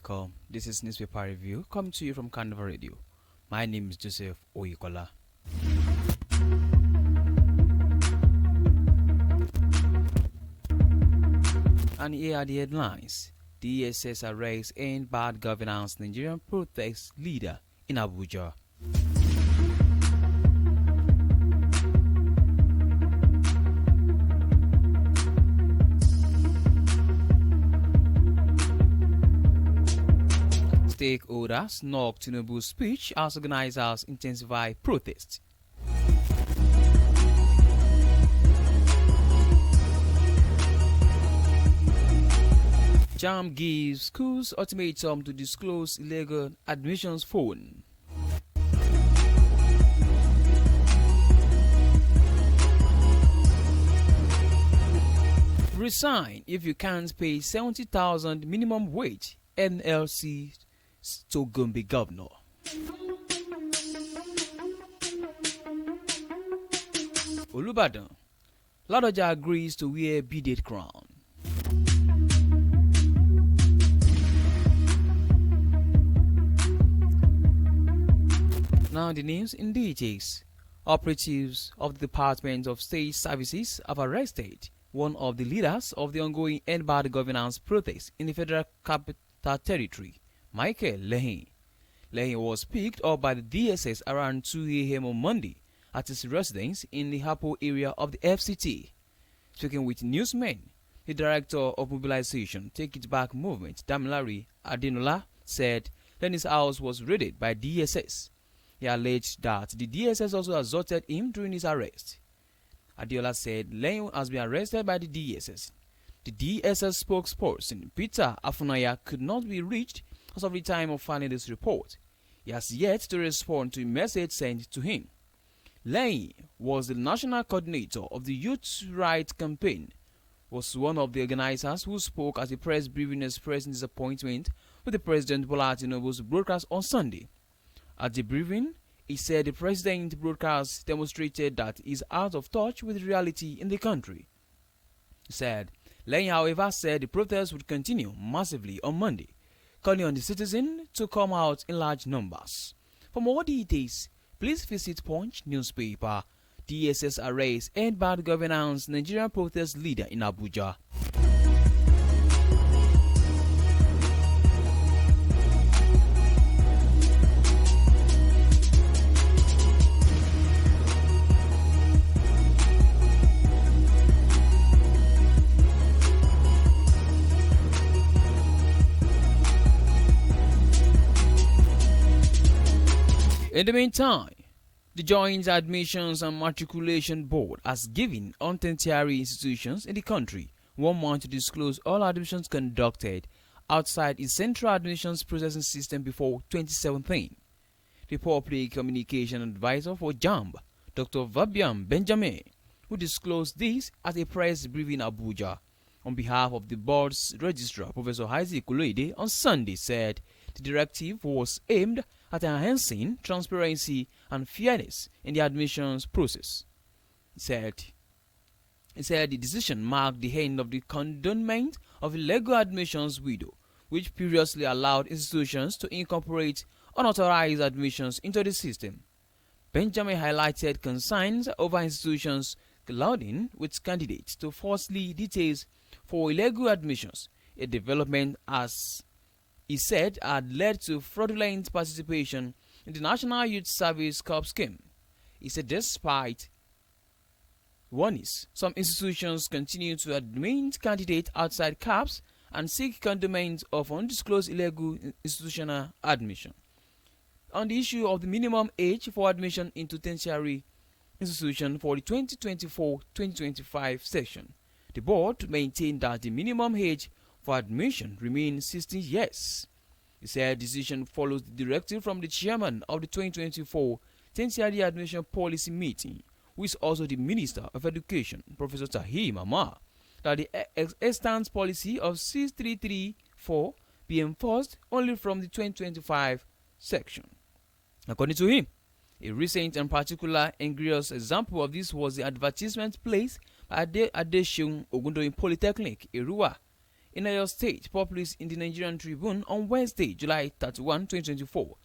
welcome. This is Newspaper Review coming to you from Carnival Radio. My name is Joseph Oyikola. And here are the headlines. DSS arrests and bad governance Nigerian protest leader in Abuja. Stakeholders knock Tinubu's speech as organizers intensify protests. JAMB gives schools ultimatum to disclose illegal admissions phone. Resign if you can't pay 70,000 minimum wage, NLC to Gombe governor. Olubadan, Ladoja agrees to wear beaded crown. Now the news in details. Operatives of the Department of State Services have arrested one of the leaders of the ongoing End Bad Governance protest in the Federal Capital Territory, Michael Lehin. Lehin was picked up by the DSS around 2 a.m. on Monday at his residence in the Hapo area of the FCT. Speaking with newsmen, the director of mobilization Take It Back movement, Damilari Adenola, said Lehin's house was raided by DSS. He alleged that the DSS also assaulted him during his arrest. Adiola said Lehin has been arrested by the DSS. The DSS spokesperson, Peter Afunaya, could not be reached as of the time of filing this report. He has yet to respond to a message sent to him. Lehin was the national coordinator of the Youth Rights Campaign, was one of the organizers who spoke at a press briefing expressing disappointment with the President Bola Tinubu's broadcast on Sunday. At the briefing, he said the president broadcast demonstrated that he is out of touch with reality in the country. He said, Lehin, however, said the protest would continue massively on Monday, calling on the citizens to come out in large numbers. For more details, please visit Punch newspaper. DSS arrests End Bad Governance Nigerian protest leader in Abuja. In the meantime, the Joint Admissions and Matriculation Board has given tertiary institutions in the country 1 month to disclose all admissions conducted outside its central admissions processing system before 2017. The Public Communication Advisor for JAMB, Dr. Fabian Benjamin, who disclosed this at a press briefing in Abuja on behalf of the board's registrar, Professor Isaac Oloide, on Sunday, said the directive was aimed at enhancing transparency and fairness in the admissions process. He said the decision marked the end of the condonment of illegal admissions window, which previously allowed institutions to incorporate unauthorized admissions into the system. Benjamin highlighted concerns over institutions colluding with candidates to falsely details for illegal admissions, a development as he said had led to fraudulent participation in the National Youth Service Corps scheme. He said despite warnings, some institutions continue to admit candidates outside CAPS and seek condonment of undisclosed illegal institutional admission. On the issue of the minimum age for admission into tertiary institution for the 2024-2025 session, the board maintained that the minimum age for admission remains 16 years. He said the decision follows the directive from the chairman of the 2024 tertiary admission policy meeting, who is also the Minister of Education, Professor Tahir Mama, that the extant policy of 6334 be enforced only from the 2025 section. According to him, a recent and particular egregious example of this was the advertisement placed by Adeseun Ogundoyin Polytechnic, Erua, in Oyo State published in the Nigerian Tribune on Wednesday, July 31, 2024,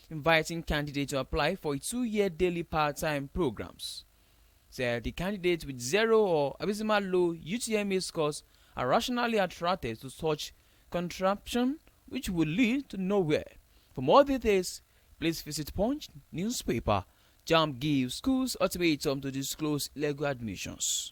inviting candidates to apply for a 2-year daily part-time programs. Said the candidates with 0 or abysmal low UTME scores are rationally attracted to such contraption, which will lead to nowhere. For more details, please visit Punch newspaper. JAMB gives schools ultimatum to disclose illegal admissions.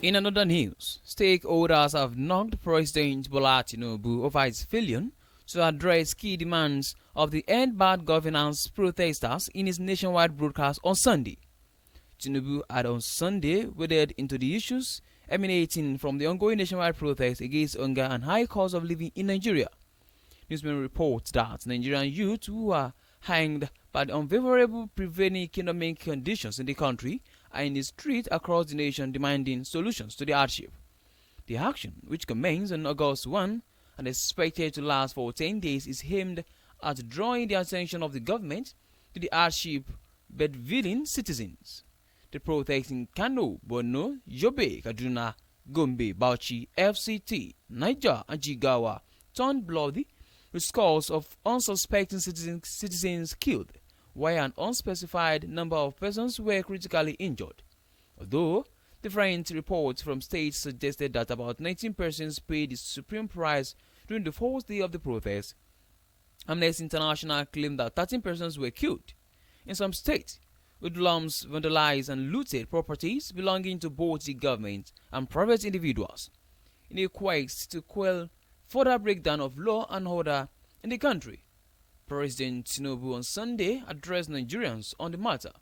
In another news, stakeholders have knocked President Bola Tinubu over his failure to address key demands of the End Bad Governance protesters in his nationwide broadcast on Sunday. Tinubu had on Sunday waded into the issues emanating from the ongoing nationwide protest against hunger and high cost of living in Nigeria. Newsmen reports that Nigerian youth who are hanged by the unfavorable prevailing economic conditions in the country are in the street across the nation demanding solutions to the hardship. The action, which commenced on August 1 and is expected to last for 10 days, is aimed at drawing the attention of the government to the hardship bedridden citizens. The protests in Kano, Borno, Yobe, Kaduna, Gombe, Bauchi, FCT, Niger, and Jigawa turned bloody, with scores of unsuspecting citizens killed, while an unspecified number of persons were critically injured. Although different reports from states suggested that about 19 persons paid the supreme price during the fourth day of the protest, Amnesty International claimed that 13 persons were killed. In some states, hoodlums vandalized and looted properties belonging to both the government and private individuals, in a quest to quell further breakdown of law and order in the country. President Tinubu on Sunday addressed Nigerians on the matter,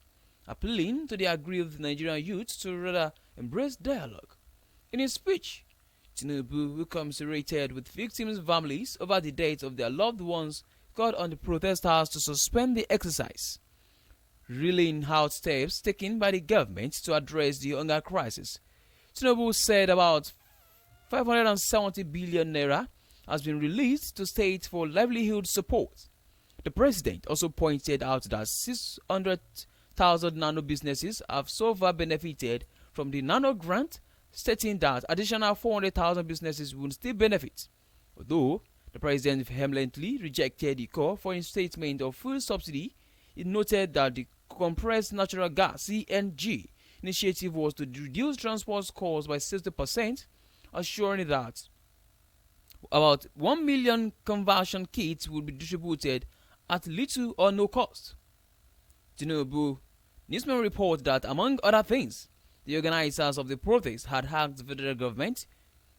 appealing to the aggrieved Nigerian youth to rather embrace dialogue. In his speech, Tinubu, who commiserated with victims' families over the deaths of their loved ones, called on the protesters to suspend the exercise, reeling out steps taken by the government to address the hunger crisis. Tinubu said about 570 billion naira has been released to states for livelihood support. The president also pointed out that 600,000 nano businesses have so far benefited from the nano grant, stating that additional 400,000 businesses will still benefit. Although the president vehemently rejected the call for instatement of full subsidy, he noted that the compressed natural gas (CNG) initiative was to reduce transport costs by 60%, assuring that about 1 million conversion kits will be distributed at little or no cost. Tinubu newsmen report that, among other things, the organizers of the protest had asked the federal government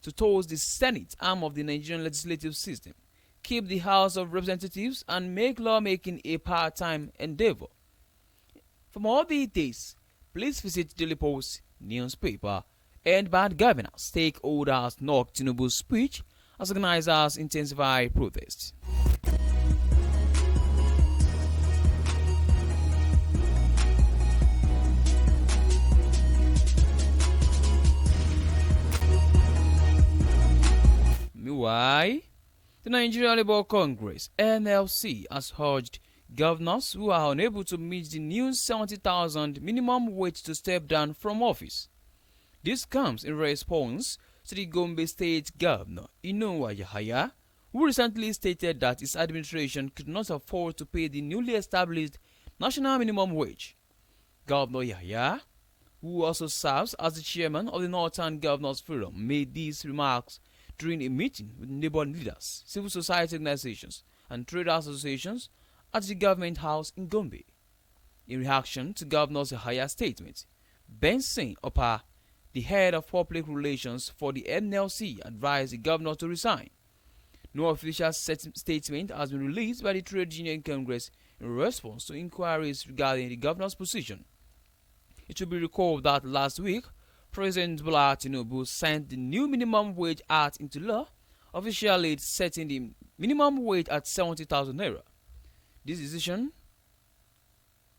to toast the Senate arm of the Nigerian legislative system, keep the House of Representatives, and make lawmaking a part-time endeavor. For more details, please visit Daily Post newspaper. End Bad Governance stakeholders knock Tinubu's speech as organizers intensify protests. Meanwhile, the Nigeria Labour Congress (NLC) has urged governors who are unable to meet the new 70,000 minimum wage to step down from office. This comes in response to the Gombe State Governor Inowa Yahaya, who recently stated that his administration could not afford to pay the newly established national minimum wage. Governor Yahaya, who also serves as the chairman of the Northern Governors Forum, made these remarks during a meeting with neighbor leaders, civil society organizations, and trade associations at the government house in Gombe. In reaction to Governor Yahaya's statement, Benson Opa, the head of public relations for the NLC, advised the governor to resign. No official statement has been released by the Trade Union Congress in response to inquiries regarding the governor's position. It should be recalled that last week, President Bola Tinubu signed the new minimum wage act into law, officially setting the minimum wage at 70,000 naira. This decision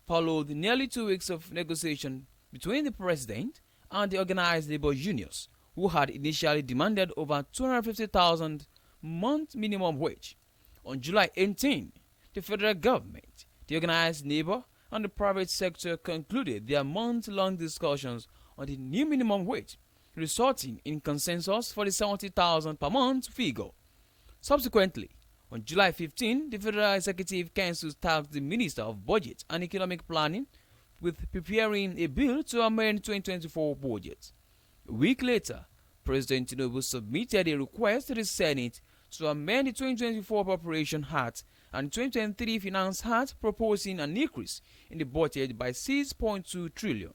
followed nearly 2 weeks of negotiation between the president and the organized labor unions, who had initially demanded over 250,000 month minimum wage. On July 18, the federal government, the organized labor, and the private sector concluded their month-long discussions on the new minimum wage, resulting in consensus for the 70,000 per month figure. Subsequently, on July 15, the Federal Executive Council tasked the Minister of Budget and Economic Planning with preparing a bill to amend 2024 budget. A week later, President Tinubu submitted a request to the Senate to amend the 2024 Appropriation Act and 2023 Finance Act, proposing an increase in the budget by 6.2 trillion.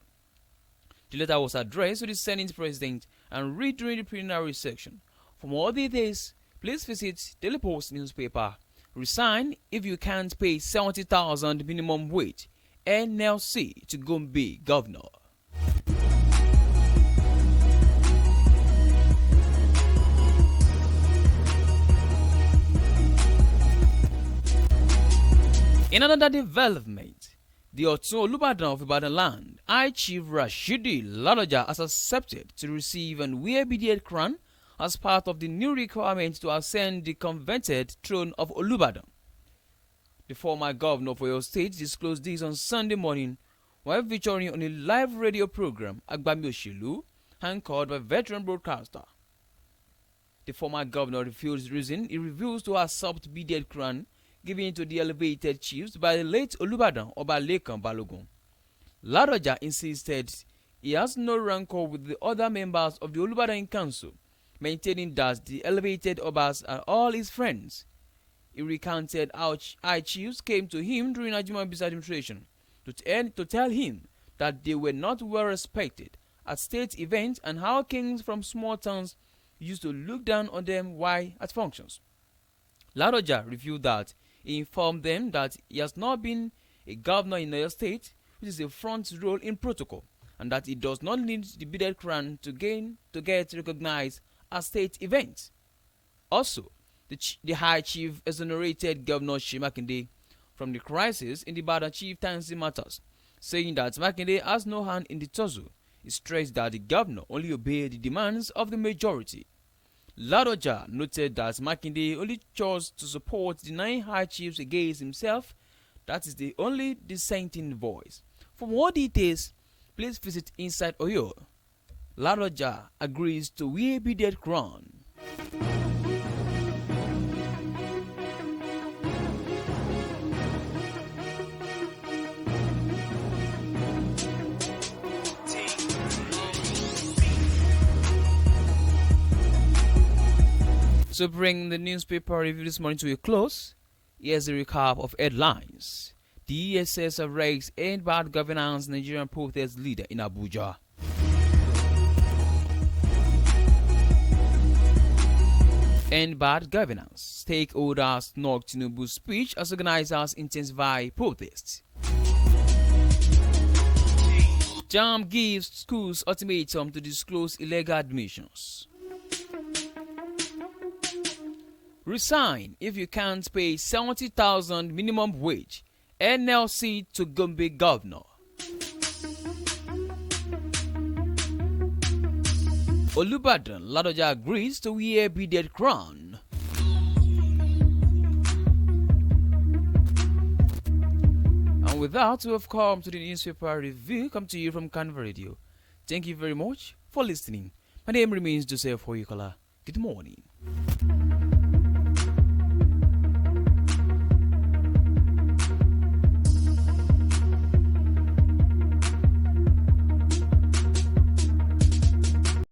The letter was addressed to the Senate President and read during the plenary section. For more details, please visit Daily Post newspaper. Resign if you can't pay 70,000 minimum wage. NLC to Gombe Governor. In another development, the Otun Olubadan of Ibadan land, High Chief Rashidi Ladoja, has accepted to receive and wear beaded crown as part of the new requirement to ascend the coveted throne of Olubadan. The former governor of Oyo State disclosed this on Sunday morning while featuring on a live radio program, Agbami Oshelu, anchored by veteran broadcaster. The former governor refused reason he refused to accept beaded crown given to the elevated chiefs by the late Olubadan Oba Lekan Balogun. Ladoja insisted he has no rancor with the other members of the Olubadan Council, maintaining that the elevated Obas are all his friends. He recounted how high chiefs came to him during Ajumabi's administration to tell him that they were not well respected at state events and how kings from small towns used to look down on them while at functions. Ladoja revealed that he informed them that he has not been a governor in Oyo State, which is a front role in protocol, and that he does not need the beaded crown to get recognized at state events. Also, the High Chief exonerated Governor Makinde from the crisis in the Ibadan chieftaincy matters, saying that Makinde has no hand in the tussle. He stressed that the governor only obeyed the demands of the majority. Ladoja noted that Makinde only chose to support the 9 high chiefs against himself. That is the only dissenting voice. For more details, please visit Inside Oyo. Ladoja agrees to wear beaded crown. To bring the newspaper review this morning to a close, here's a recap of headlines. The ESS arrests End Bad Governance Nigerian protest leader in Abuja. End Bad Governance. Stakeholders knock Tinubu's speech as organizers intensify protests. JAMB gives schools ultimatum to disclose illegal admissions. Resign if you can't pay 70,000 minimum wage. NLC to Gombe Governor. Olubadan Ladoja agrees to wear beaded crown. And with that, we have come to the newspaper review. Come to you from Carnival Radio. Thank you very much for listening. My name remains Joseph Oyukola. Good morning.